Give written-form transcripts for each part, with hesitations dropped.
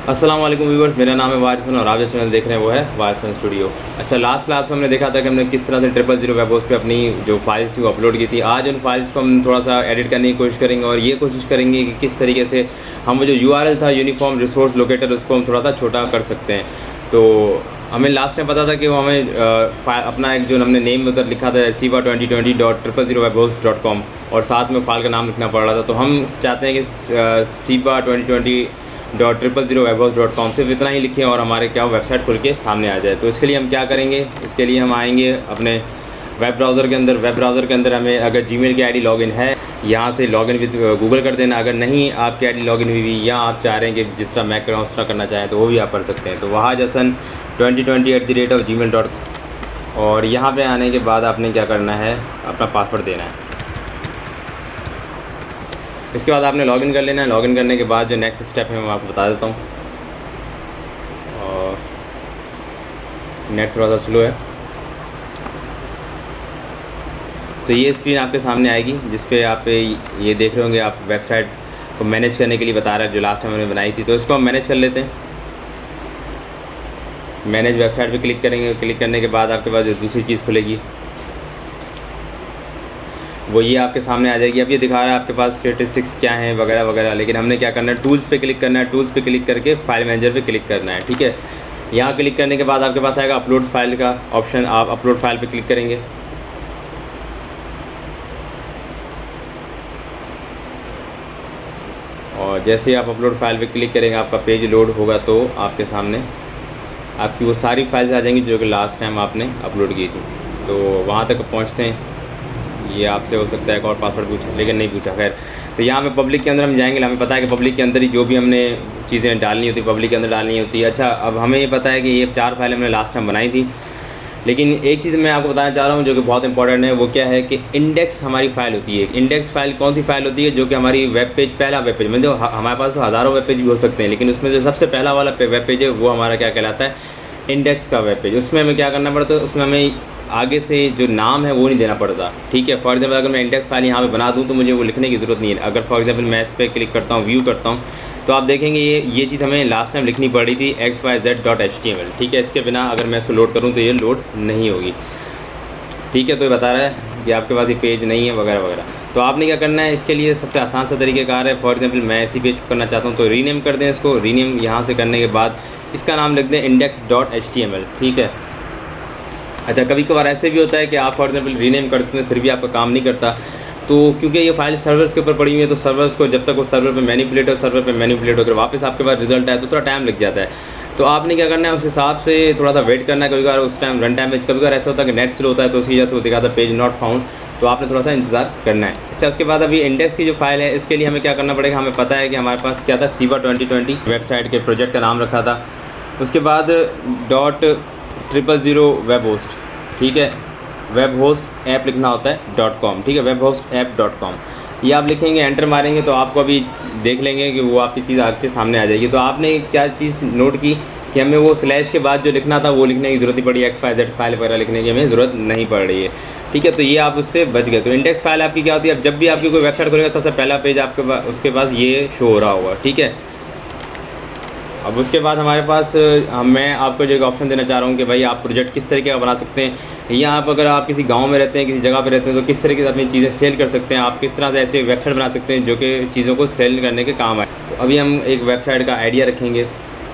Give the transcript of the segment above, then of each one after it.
अस्सलाम वालेकुम व्यूवर्स, मेरा नाम है वारिसन और आप जो चैनल देख रहे हैं वो है वारिसन स्टूडियो। अच्छा, लास्ट क्लास में हमने देखा था कि हमने किस तरह से 000 वेब होस्ट पे अपनी जो फाइल्स थी वो अपलोड की थी। आज उन फाइल्स को हम थोड़ा सा एडिट करने की कोशिश करेंगे और ये कोशिश करेंगे कि किस तरीके से हम वो जो URL था यूनिफॉर्म रिसोर्स लोकेटर उसको हम थोड़ा सा छोटा कर सकते हैं। तो हमें लास्ट टाइम पता था कि वो हमें अपना एक जो हमने नेम उधर लिखा था siba2020.000webhost.com और साथ में फाइल का नाम लिखना पड़ रहा था। तो हम चाहते हैं कि siba2020.000webhost.com सिर्फ इतना ही लिखें और हमारे क्या वेबसाइट खुल के सामने आ जाए। तो इसके लिए हम क्या करेंगे, इसके लिए हम आएंगे अपने वेब ब्राउज़र के अंदर हमें अगर जीमेल की आईडी लॉगिन है, यहाँ से लॉगिन विद गूगल कर देना। अगर नहीं आपकी आईडी लॉगिन हुई हुई या आप चाह रहे हैं कि जिस तरह मैं कर रहा हूँ उस तरह करना चाहें तो वो भी आप कर सकते हैं। तो वहाजसन 2020@gmail.com और यहाँ पे आने के बाद आपने क्या करना है, अपना पासवर्ड देना है। इसके बाद आपने लॉगिन कर लेना है। लॉगिन करने के बाद जो नेक्स्ट स्टेप है मैं आपको बता देता हूँ। और नेट थोड़ा सा स्लो है तो ये स्क्रीन आपके सामने आएगी जिस पे आप ये देख रहे होंगे। आप वेबसाइट को मैनेज करने के लिए बता रहा है जो लास्ट टाइम हमने बनाई थी। तो इसको हम मैनेज कर लेते हैं। मैनेज वेबसाइट पे क्लिक करेंगे। क्लिक करने के बाद आपके पास जो दूसरी चीज़ खुलेगी वो ये आपके सामने आ जाएगी। अब ये दिखा रहा है आपके पास स्टेटिस्टिक्स क्या हैं वगैरह वगैरह, लेकिन हमने क्या करना है, टूल्स पे क्लिक करना है। टूल्स पे क्लिक करके फाइल मैनेजर पे क्लिक करना है। ठीक है, यहाँ क्लिक करने के बाद आपके पास आएगा अपलोड्स फाइल का ऑप्शन। आप अपलोड फाइल पे क्लिक करेंगे और जैसे ही आप अपलोड फाइल पे क्लिक करेंगे आपका पेज लोड होगा तो आपके सामने आपकी वो सारी फाइल्स आ जाएंगी जो कि लास्ट टाइम आपने अपलोड की थी। तो वहाँ तक पहुँचते हैं। ये आपसे हो सकता है एक और पासवर्ड पूछे, लेकिन नहीं पूछा। खैर, तो यहाँ पे पब्लिक के अंदर हम जाएंगे। हमें पता है कि पब्लिक के अंदर ही जो भी हमने चीज़ें डालनी होती पब्लिक के अंदर डालनी होती है। अच्छा, अब हमें ये पता है कि ये 4 फाइलें हमने लास्ट टाइम बनाई थी, लेकिन एक चीज़ मैं आपको बताना चाह रहा हूँ जो कि बहुत इंपॉर्टेंट है। वो क्या है कि इंडेक्स हमारी फ़ाइल होती है। इंडेक्स फाइल कौन सी फ़ाइल होती है, जो कि हमारी वेब पेज, पहला वेब पेज, मतलब हमारे पास तो हज़ारों वेब पेज भी हो सकते हैं, लेकिन उसमें जो सबसे पहला वाला वेब पेज है वो हमारा क्या कहलाता है, इंडेक्स का वेब पेज। उसमें हमें क्या करना पड़ता है, उसमें हमें आगे से जो नाम है वो नहीं देना पड़ता। ठीक है, फॉर एग्जाम्पल अगर मैं इंडेक्स फाइल यहाँ पे बना दूँ तो मुझे वो लिखने की ज़रूरत नहीं है। अगर फॉर एग्जाम्पल मैं इस पर क्लिक करता हूँ, व्यू करता हूँ, तो आप देखेंगे ये चीज़ हमें लास्ट टाइम लिखनी पड़ी थी xyz.html। ठीक है, इसके बिना अगर मैं इसको लोड करूँ तो ये लोड नहीं होगी। ठीक है, तो ये बता रहा है कि आपके पास ये पेज नहीं है वगैरह वगैरह। तो आपने क्या करना है, इसके लिए सबसे आसान सा तरीक़ेकार है। फॉर एग्जाम्पल मैं इसी पेज को करना चाहता हूँ तो रीनेम कर दें इसको। रीनेम यहाँ से करने के बाद इसका नाम लिख दें index.html। ठीक है। अच्छा, कभी कभार ऐसे भी होता है कि आप फॉर एग्जाम्पल रीनेम करते हैं फिर भी आपका काम नहीं करता, तो क्योंकि ये फाइल सर्वर्स के ऊपर पड़ी हुई है तो सर्वर्स को जब तक वो सर्वर पे मैनिपुलेट होकर वापस आपके पास रिजल्ट आए तो थोड़ा टाइम लग जाता है। तो आपने क्या करना है, उस हिसाब से थोड़ा सा वेट करना है। कभी कभार उस टाइम रन टाइम में कभी कभार ऐसा होता है कि नेट स्लो होता है तो उसकी वजह से वो दिखाता है पेज नॉट फाउंड, तो आपने थोड़ा सा इंतजार करना है। अच्छा, उसके बाद अभी इंडेक्स की जो फाइल है इसके लिए हमें क्या करना पड़ेगा, हमें पता है कि हमारे पास क्या था, siba2020 वेबसाइट के प्रोजेक्ट का नाम रखा था। उसके बाद .000 वेब होस्ट, ठीक है, वेब होस्ट ऐप लिखना होता है .com। ठीक है, वेब होस्ट ऐप .com ये आप लिखेंगे, एंटर मारेंगे तो आपको अभी देख लेंगे कि वो आपकी चीज़ आपके सामने आ जाएगी। तो आपने क्या चीज़ नोट की कि हमें वो स्लैश के बाद जो लिखना था वो लिखने की ज़रूरत ही पड़ी, XYZ फाइल वगैरह लिखने की हमें ज़रूरत नहीं पड़ रही है। ठीक है, तो ये आप उससे बच गए। तो इंडेक्स फाइल आपकी क्या होती है, अब जब भी आपकी कोई वेबसाइट खुलेगा सबसे पहला पेज आपके पास उसके पास ये शो हो रहा होगा। ठीक है, अब उसके बाद हमारे पास मैं आपको जो एक ऑप्शन देना चाह रहा हूँ कि भाई आप प्रोजेक्ट किस तरीके का बना सकते हैं, या आप अगर आप किसी गांव में रहते हैं, किसी जगह पे रहते हैं, तो किस तरीके से अपनी चीज़ें सेल कर सकते हैं। आप किस तरह से ऐसे वेबसाइट बना सकते हैं जो कि चीज़ों को सेल करने के काम आए। तो अभी हम एक वेबसाइट का आइडिया रखेंगे,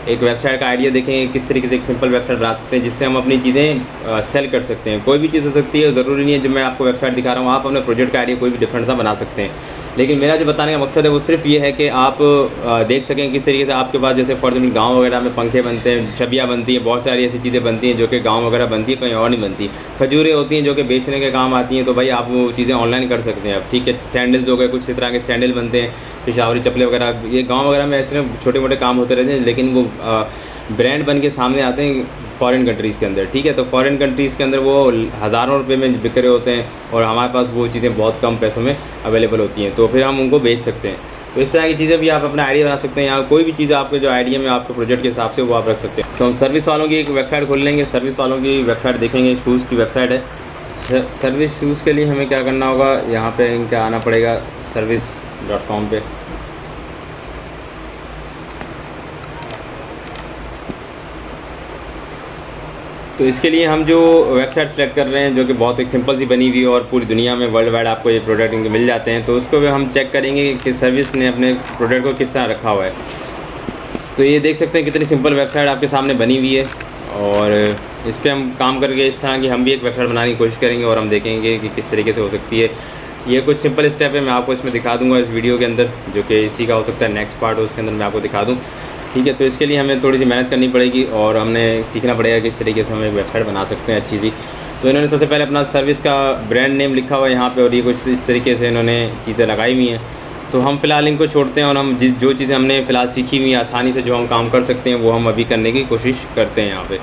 एक वेबसाइट का आइडिया देखेंगे किस तरीके से एक सिंपल वेबसाइट बना सकते हैं जिससे हम अपनी चीज़ें सेल कर सकते हैं। कोई भी चीज़ हो सकती है, ज़रूरी नहीं है जो मैं आपको वेबसाइट दिखा रहा हूँ आप अपने प्रोजेक्ट का आइडिया कोई भी डिफरेंट सा बना सकते हैं। लेकिन मेरा जो बताने का मकसद है वो सिर्फ ये है कि आप देख सकें किस तरीके से आपके पास, जैसे फॉर एग्जाम्पल गाँव वगैरह में पंखे बनते हैं, छबियाँ बनती हैं, बहुत सारी ऐसी चीज़ें बनती हैं जो कि गाँव वगैरह बनती है, कहीं और नहीं बनती। खजूरें होती हैं जो कि बेचने के काम आती हैं, तो भाई आप वो चीज़ें ऑनलाइन कर सकते हैं अब। ठीक है, सैंडल्स हो गए, कुछ इस तरह के सैंडल बनते हैं, पेशावरी चप्पलें वगैरह, ये गाँव वगैरह में ऐसे छोटे मोटे काम होते रहते हैं, लेकिन वो ब्रांड बन के सामने आते हैं फ़ॉरेन कंट्रीज़ के अंदर। ठीक है, तो फ़ॉरेन कंट्रीज़ के अंदर वो हज़ारों रुपए में बिक रहे होते हैं और हमारे पास वो चीज़ें बहुत कम पैसों में अवेलेबल होती हैं, तो फिर हम उनको बेच सकते हैं। तो इस तरह की चीज़ें भी आप अपना आइडिया बना सकते हैं, या कोई भी चीज़ आपके जो आइडिया में आपके प्रोजेक्ट के हिसाब से वो आप रख सकते हैं। तो हम सर्विस वालों की एक वेबसाइट खोल लेंगे, सर्विस वालों की वेबसाइट देखेंगे, शूज़ की वेबसाइट है। सर्विस शूज़ के लिए हमें क्या करना होगा, यहाँ पर इनका आना पड़ेगा service.com पे। तो इसके लिए हम जो वेबसाइट सेलेक्ट कर रहे हैं, जो कि बहुत एक सिंपल सी बनी हुई है और पूरी दुनिया में वर्ल्ड वाइड आपको ये प्रोडक्ट इनके मिल जाते हैं, तो उसको भी हम चेक करेंगे कि सर्विस ने अपने प्रोडक्ट को किस तरह रखा हुआ है। तो ये देख सकते हैं कितनी सिंपल वेबसाइट आपके सामने बनी हुई है, और इस पर हम काम करके इस तरह की हम भी एक वेबसाइट बनाने की कोशिश करेंगे और हम देखेंगे कि किस तरीके से हो सकती है। ये कुछ सिंपल स्टेप है, मैं आपको इसमें दिखा दूंगा इस वीडियो के अंदर, जो कि इसी का हो सकता है नेक्स्ट पार्ट हो, उसके अंदर मैं आपको दिखा दूँ। ठीक है, तो इसके लिए हमें थोड़ी सी मेहनत करनी पड़ेगी और हमने सीखना पड़ेगा कि किस तरीके से हम एक वेबसाइट बना सकते हैं अच्छी सी। तो इन्होंने सबसे पहले अपना सर्विस का ब्रांड नेम लिखा हुआ है यहाँ पे, और ये कुछ इस तरीके से इन्होंने चीज़ें लगाई हुई हैं। तो हम फ़िलहाल इनको छोड़ते हैं और हम जो चीज़ें हमने फ़िलहाल सीखी हुई हैं आसानी से जो हम काम कर सकते हैं वो हम अभी करने की कोशिश करते हैं यहाँ पे।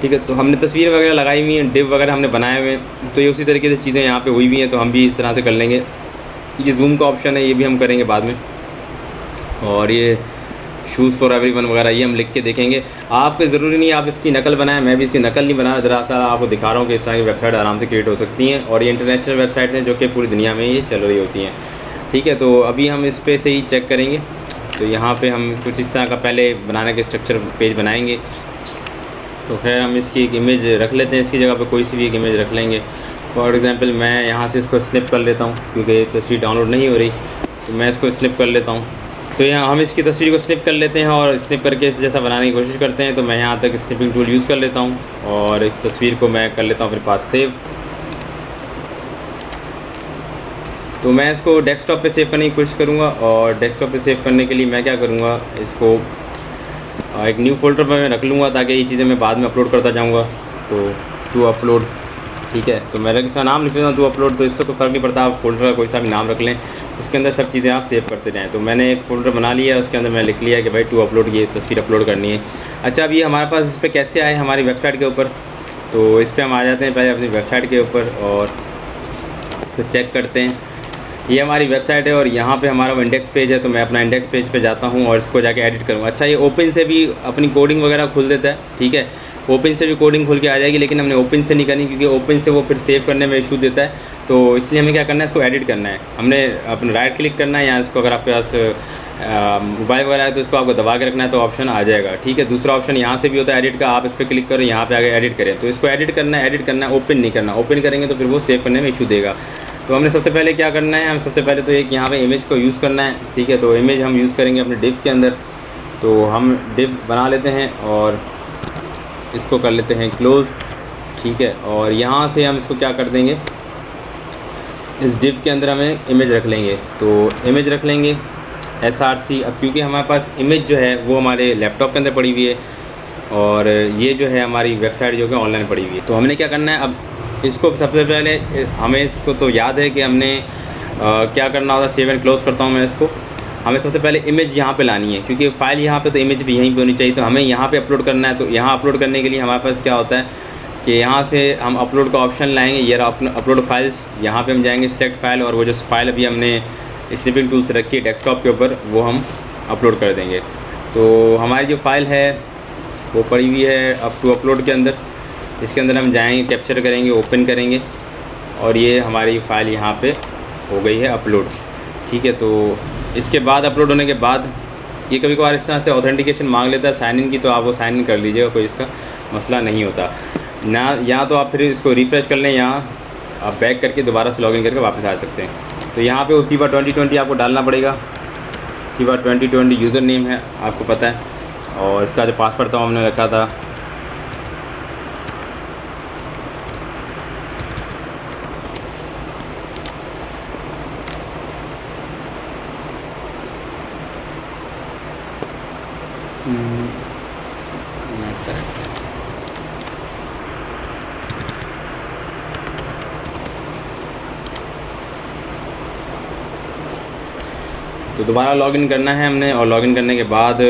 ठीक है, तो हमने तस्वीर वगैरह लगाई हुई हैं, डिव वगैरह हमने बनाए हुए हैं, तो ये उसी तरीके से चीज़ें यहाँ पे हुई हुई हैं, तो हम भी इस तरह से कर लेंगे। ये जूम का ऑप्शन है, ये भी हम करेंगे बाद में। और ये शूज़ फॉर एवरीवन वगैरह ये हम लिख के देखेंगे। आपको ज़रूरी नहीं आप इसकी नकल बनाएं, मैं भी इसकी नकल नहीं बना रहा, दरअसल आपको दिखा रहा हूँ कि इस तरह की वेबसाइट आराम से क्रिएट हो सकती हैं, और ये इंटरनेशनल वेबसाइट हैं जो कि पूरी दुनिया में ये चल रही होती हैं। ठीक है, तो अभी हम इस पे से ही चेक करेंगे। तो यहाँ पे हम कुछ इस तरह का पहले बनाने के स्ट्रक्चर पेज बनाएंगे। तो खैर हम इसकी एक इमेज रख लेते हैं, इसकी जगह पे कोई सी भी एक इमेज रख लेंगे। फॉर एग्ज़ाम्पल मैं यहाँ से इसको स्निप कर लेता हूँ, क्योंकि ये तस्वीर डाउनलोड नहीं हो रही, तो मैं इसको स्निप कर लेता हूँ। तो यहाँ हम इसकी तस्वीर को स्निप कर लेते हैं और स्निप करके इस जैसा बनाने की कोशिश करते हैं। तो मैं यहाँ तक स्निपिंग टूल यूज़ कर लेता हूँ और इस तस्वीर को मैं कर लेता हूँ अपने पास सेव। तो मैं इसको डेस्कटॉप पे सेव करने की कोशिश करूँगा, और डेस्कटॉप पे सेव करने के लिए मैं क्या करूँगा, इसको एक न्यू फोल्डर पर मैं रख लूँगा, ताकि ये चीज़ें मैं बाद में अपलोड करता जाऊँगा। तो टू अपलोड, ठीक है, तो मैं इसका नाम लिख लेता हूँ टू अपलोड। तो इससे कोई फ़र्क नहीं पड़ता, आप फोल्डर का कोई सा भी नाम रख लें, उसके अंदर सब चीज़ें आप सेव करते जाएँ। तो मैंने एक फ़ोल्डर बना लिया है, उसके अंदर मैं लिख लिया है कि भाई टू अपलोड, ये तस्वीर अपलोड करनी है। अच्छा, अब ये हमारे पास इस पर कैसे आए हमारी वेबसाइट के ऊपर, तो इस पर हम आ जाते हैं पहले अपनी वेबसाइट के ऊपर और इसको चेक करते हैं। ये हमारी वेबसाइट है और यहाँ पे हमारा वो इंडेक्स पेज है, तो मैं अपना इंडेक्स पेज पे जाता हूँ और इसको जाके एडिट करूँगा। अच्छा, ये ओपन से भी अपनी कोडिंग वगैरह खुल देता है, ठीक है, ओपन से भी कोडिंग खुल के आ जाएगी, लेकिन हमने ओपन से नहीं करनी, क्योंकि ओपन से वो फिर सेव करने में इशू देता है। तो इसलिए हमें क्या करना है, इसको एडिट करना है। हमने अपना राइट क्लिक करना है, या इसको अगर आपके पास मोबाइल वगैरह है तो इसको आपको दबा के रखना है, तो ऑप्शन आ जाएगा। ठीक है, दूसरा ऑप्शन यहाँ से भी होता है एडिट का, आप इस पर क्लिक करो, यहाँ पे आगे एडिट करें। तो इसको एडिट करना है, ओपन नहीं करना। ओपन करेंगे तो फिर वो सेव करने में इशू देगा। तो हमने सबसे पहले क्या करना है, हम सबसे पहले तो एक यहाँ पे इमेज को यूज़ करना है। ठीक है, तो इमेज हम यूज़ करेंगे अपने डिव के अंदर। तो हम डिव बना लेते हैं और इसको कर लेते हैं क्लोज़। ठीक है, और यहाँ से हम इसको क्या कर देंगे, इस डिव के अंदर हमें इमेज रख लेंगे। तो इमेज रख लेंगे src। अब क्योंकि हमारे पास इमेज जो है वो हमारे लैपटॉप के अंदर पड़ी हुई है, और ये जो है हमारी वेबसाइट जो कि ऑनलाइन पड़ी हुई है। तो हमने क्या करना है, अब इसको सबसे पहले हमें इसको तो याद है कि हमने क्या करना होता है, सेव एंड क्लोज़ करता हूँ मैं इसको। हमें सबसे पहले इमेज यहाँ पे लानी है, क्योंकि फ़ाइल यहाँ पे, तो इमेज भी यहीं पे होनी चाहिए। तो हमें यहाँ पे अपलोड करना है। तो यहाँ अपलोड करने के लिए हमारे पास क्या होता है कि यहाँ से हम अपलोड का ऑप्शन लाएंगे, ये अपलोड फाइल्स, यहाँ पे हम जाएंगे सिलेक्ट फाइल, और वो जो फाइल अभी हमने स्निपिंग टूल से रखी है डेस्कटॉप के ऊपर, वो हम अपलोड कर देंगे। तो हमारी जो फ़ाइल है वो पड़ी हुई है अप टू अपलोड के अंदर। इसके अंदर हम जाएंगे, कैप्चर करेंगे, ओपन करेंगे, और ये हमारी फ़ाइल यहाँ पे हो गई है अपलोड। ठीक है, तो इसके बाद अपलोड होने के बाद ये कभी कभार इस तरह से ऑथेंटिकेशन मांग लेता है साइन इन की, तो आप वो साइन इन कर लीजिएगा, कोई इसका मसला नहीं होता ना। यहाँ तो आप फिर इसको रिफ़्रेश कर लें, यहाँ आप बैक करके दोबारा से लॉगिन करके वापस आ सकते हैं। तो यहाँ पे वो सीवा 2020 आपको डालना पड़ेगा। सीवा 2020 यूज़र नेम है, आपको पता है, और इसका जो पासवर्ड था हमने रखा था तो दोबारा लॉगिन करना है हमने, और लॉगिन करने के बाद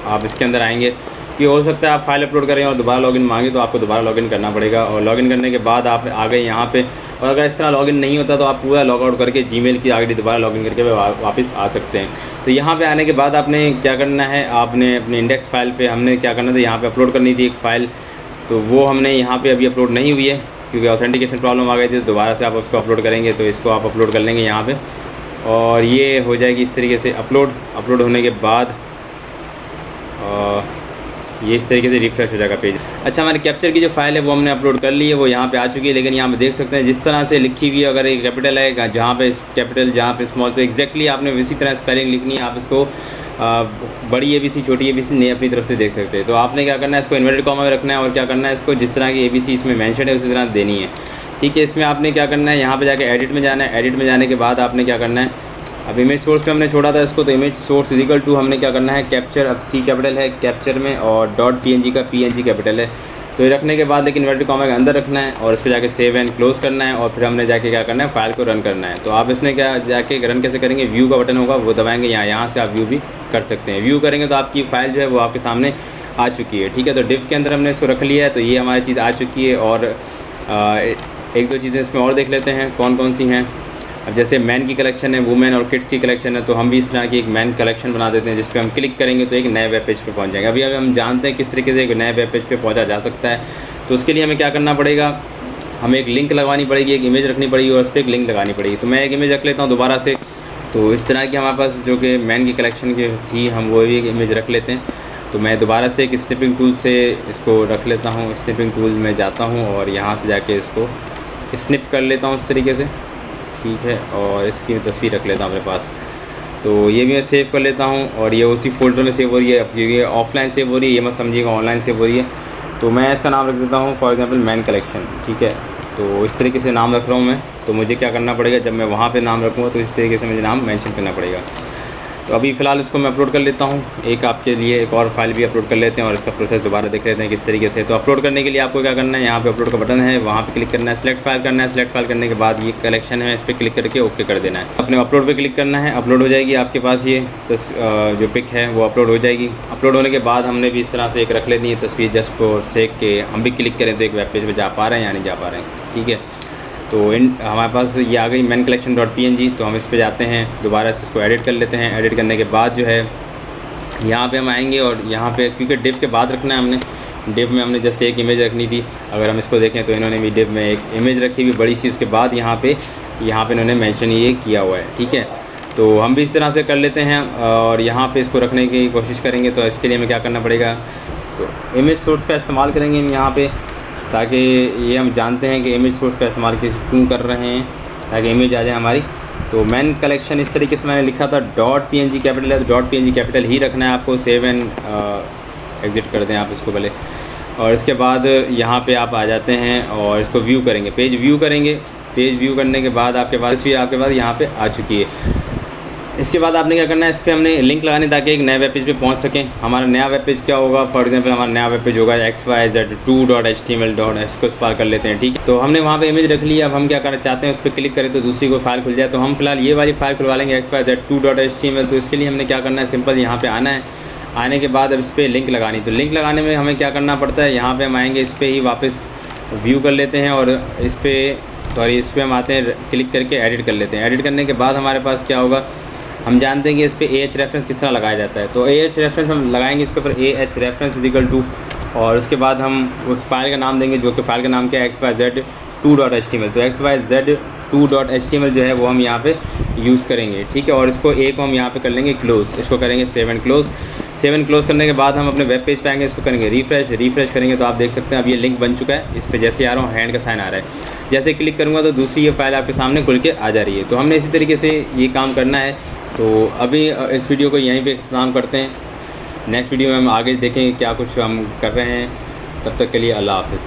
आप इसके अंदर आएंगे कि हो सकता है आप फाइल अपलोड करें और दोबारा लॉगिन मांगे, तो आपको दोबारा लॉगिन करना पड़ेगा। और लॉगिन करने के बाद आप आ गए यहाँ पे, और अगर इस तरह लॉगिन नहीं होता तो आप पूरा लॉग आउट करके जीमेल की आईडी दोबारा लॉगिन करके वापस आ सकते हैं। तो यहाँ पे आने के बाद आपने क्या करना है, आपने अपने इंडेक्स फाइल पे हमने क्या करना था, यहाँ पे अपलोड करनी थी एक फ़ाइल, तो वो हमने यहाँ पे अभी अपलोड नहीं हुई है क्योंकि ऑथेंटिकेशन प्रॉब्लम आ गई थी। तो दोबारा से आप उसको अपलोड करेंगे, तो इसको आप अपलोड कर लेंगे यहाँ पे, और ये हो जाएगी इस तरीके से अपलोड होने के बाद ये इस तरीके से रिफ्रेश हो जाएगा पेज। अच्छा, हमारे कैप्चर की जो फाइल है वो हमने अपलोड कर ली है, वो यहाँ पे आ चुकी है। लेकिन यहाँ पे देख सकते हैं जिस तरह से लिखी हुई है, अगर एक कैपिटल है जहाँ पे कैपिटल जहाँ पे स्मॉल, तो एग्जैक्टली आपने इसी तरह स्पेलिंग लिखनी है। आप इसको बड़ी ABC छोटी ABC नहीं अपनी तरफ से देख सकते हैं। तो आपने क्या करना है, इसको इन्वर्टेड कॉमा में रखना है और क्या करना है, इसको जिस तरह की ABC इसमें मेंशन है उसी तरह देनी है। ठीक है, इसमें आपने क्या करना है, यहाँ पे जाके एडिट में जाना है। एडिट में जाने के बाद आपने क्या करना है, अब इमेज सोर्स पे हमने छोड़ा था इसको, तो इमेज सोर्स इक्वल टू हमने क्या करना है, कैप्चर, अब C कैपिटल है कैप्चर में और .png का PNG कैपिटल है। तो ये रखने के बाद लेकिन इन्वर्टेड कॉमा के अंदर रखना है और इसको जाके सेव एंड क्लोज़ करना है और फिर हमने जाके क्या करना है, फाइल को रन करना है। तो आप इसमें क्या जाके रन कैसे करेंगे, व्यू का बटन होगा वो दबाएंगे, यहाँ से आप व्यू भी कर सकते हैं। व्यू करेंगे तो आपकी फ़ाइल जो है वो आपके सामने आ चुकी है। ठीक है, तो डिव के अंदर हमने इसको रख लिया है, तो ये हमारी चीज़ आ चुकी है। और एक दो चीज़ें इसमें और देख लेते हैं कौन कौन सी हैं। अब जैसे मैन की कलेक्शन है, वुमेन और किड्स की कलेक्शन है, तो हम भी इस तरह की एक मैन कलेक्शन बना देते हैं जिस पे हम क्लिक करेंगे तो एक नए वेब पेज पे पहुंच जाएंगे। अभी हम जानते हैं किस तरीके से एक नए वेब पेज पे पहुंचा जा सकता है। तो उसके लिए हमें क्या करना पड़ेगा, हमें एक लिंक लगवानी पड़ेगी, एक इमेज रखनी पड़ेगी और उस पर एक लिंक लगानी पड़ेगी। तो मैं एक इमेज रख लेता हूँ दोबारा से। तो इस तरह की हमारे पास जो कि मैन की कलेक्शन की थी, हम वो भी एक इमेज रख लेते हैं। तो मैं दोबारा से एक स्निपिंग टूल से इसको रख लेता हूँ। स्निपिंग टूल में जाता हूँ और यहाँ से जाके इसको स्निप कर लेता हूँ इस तरीके से। ठीक है, और इसकी तस्वीर रख लेता हूँ अपने पास। तो ये भी मैं सेव कर लेता हूँ और ये उसी फोल्डर में सेव हो रही है। अब ये ऑफलाइन सेव हो रही है, ये मत समझिएगा ऑनलाइन सेव हो रही है। तो मैं इसका नाम रख देता हूँ फॉर एग्जांपल मैन कलेक्शन। ठीक है, तो इस तरीके से नाम रख रहा हूँ मैं। तो मुझे क्या करना पड़ेगा, जब मैं वहाँ पे नाम रखूँगा तो इस तरीके से मुझे नाम मेंशन करना पड़ेगा। तो अभी फ़िलहाल इसको मैं अपलोड कर लेता हूँ। एक आपके लिए एक और फाइल भी अपलोड कर लेते हैं और इसका प्रोसेस दोबारा देख लेते हैं किस तरीके से। तो अपलोड करने के लिए आपको क्या करना है, यहाँ पे अपलोड का बटन है, वहाँ पे क्लिक करना है, सेलेक्ट फाइल करना है। सेलेक्ट फाइल करने के बाद ये कलेक्शन है, इस पर क्लिक करके ओके कर देना है। अपने अपलोड पे क्लिक करना है, अपलोड हो जाएगी आपके पास ये जो पिक है वो अपलोड हो जाएगी। अपलोड होने के बाद हमने भी इस तरह से एक रख लेनी है तस्वीर, जस्ट फॉर सेक के हम भी क्लिक करें तो एक वेब पेज पर जा पा रहे हैं या नहीं जा पा रहे हैं। ठीक है, तो हमारे पास ये आ गई मैन कलेक्शन .png। तो हम इस पे जाते हैं, दोबारा से इसको एडिट कर लेते हैं। एडिट करने के बाद जो है यहाँ पे हम आएंगे और यहाँ पे क्योंकि डिव के बाद रखना है हमने, डिव में हमने जस्ट एक इमेज रखनी थी। अगर हम इसको देखें तो इन्होंने भी डिव में एक इमेज रखी हुई बड़ी सी, उसके बाद यहाँ पे इन्होंने मेंशन ये किया हुआ है। ठीक है, तो हम भी इस तरह से कर लेते हैं और यहाँ पर इसको रखने की कोशिश करेंगे। तो इसके लिए हमें क्या करना पड़ेगा, तो इमेज सोर्स का इस्तेमाल करेंगे हम यहाँ पर, ताकि ये हम जानते हैं कि इमेज सोर्स का इस्तेमाल क्यों कर रहे हैं, ताकि इमेज आ जाए हमारी। तो मैन कलेक्शन इस तरीके से मैंने लिखा था, .png कैपिटल है तो .png कैपिटल ही रखना है आपको। सेव एंड एग्ज़िट कर दें आप इसको पहले, और इसके बाद यहाँ पे आप आ जाते हैं और इसको व्यू करेंगे, पेज व्यू करेंगे। पेज व्यू करने के बाद आपके पास यहाँ पे आ चुकी है। इसके बाद आपने क्या करना है, इस पर हमने लिंक लगाने ताकि एक नए वेब पेज पे पहुंच सकें। हमारा नया वेब पेज क्या होगा, फॉर एग्जांपल हमारा नया वेब पेज होगा xyz2.html. इसको स्पार कर लेते हैं। ठीक है, तो हमने वहाँ पे इमेज रख ली। अब हम क्या करना चाहते हैं, उस पर क्लिक करें तो दूसरी कोई फाइल खुल जाए। तो हम फिलहाल ये वाली फाइल खुलवा लेंगे xyz2.html। तो इसके लिए हमने क्या करना है, सिंपल यहाँ पर आना है। आने के बाद अब इस पर लिंक लगानी, तो लिंक लगाने में हमें क्या करना पड़ता है, यहाँ पर हम आएँगे, इस पर ही वापस व्यू कर लेते हैं और इस पर हम आते हैं, क्लिक करके एडिट कर लेते हैं। एडिट करने के बाद हमारे पास क्या होगा, हम जानते हैं कि इस पे AH रेफरेंस किस तरह लगाया जाता है। तो AH रेफरेंस हम लगाएंगे इसके ऊपर, AH रेफरेंस इक्वल टू, और उसके बाद हम उस फाइल का नाम देंगे जो कि फाइल का नाम क्या है, xyz2.html। तो xyz2.html जो है वो हम यहाँ पे यूज़ करेंगे। ठीक है, और इसको A को हम यहाँ पे कर लेंगे क्लोज़, इसको करेंगे save and close. Save and close करने के बाद हम अपने वेब पेज पे आएंगे, इसको करेंगे रिफ्रेश करेंगे तो आप देख सकते हैं अब ये लिंक बन चुका है। इस पर जैसे आ रहा हूँ हैंड का साइन आ रहा है, जैसे क्लिक करूँगा तो दूसरी ये फाइल आपके सामने खुल के आ जा रही है। तो हमने इसी तरीके से ये काम करना है। तो अभी इस वीडियो को यहीं पे इख्तिताम करते हैं। नेक्स्ट वीडियो में हम आगे देखेंगे क्या कुछ हम कर रहे हैं। तब तक के लिए अल्लाह हाफ़िज़।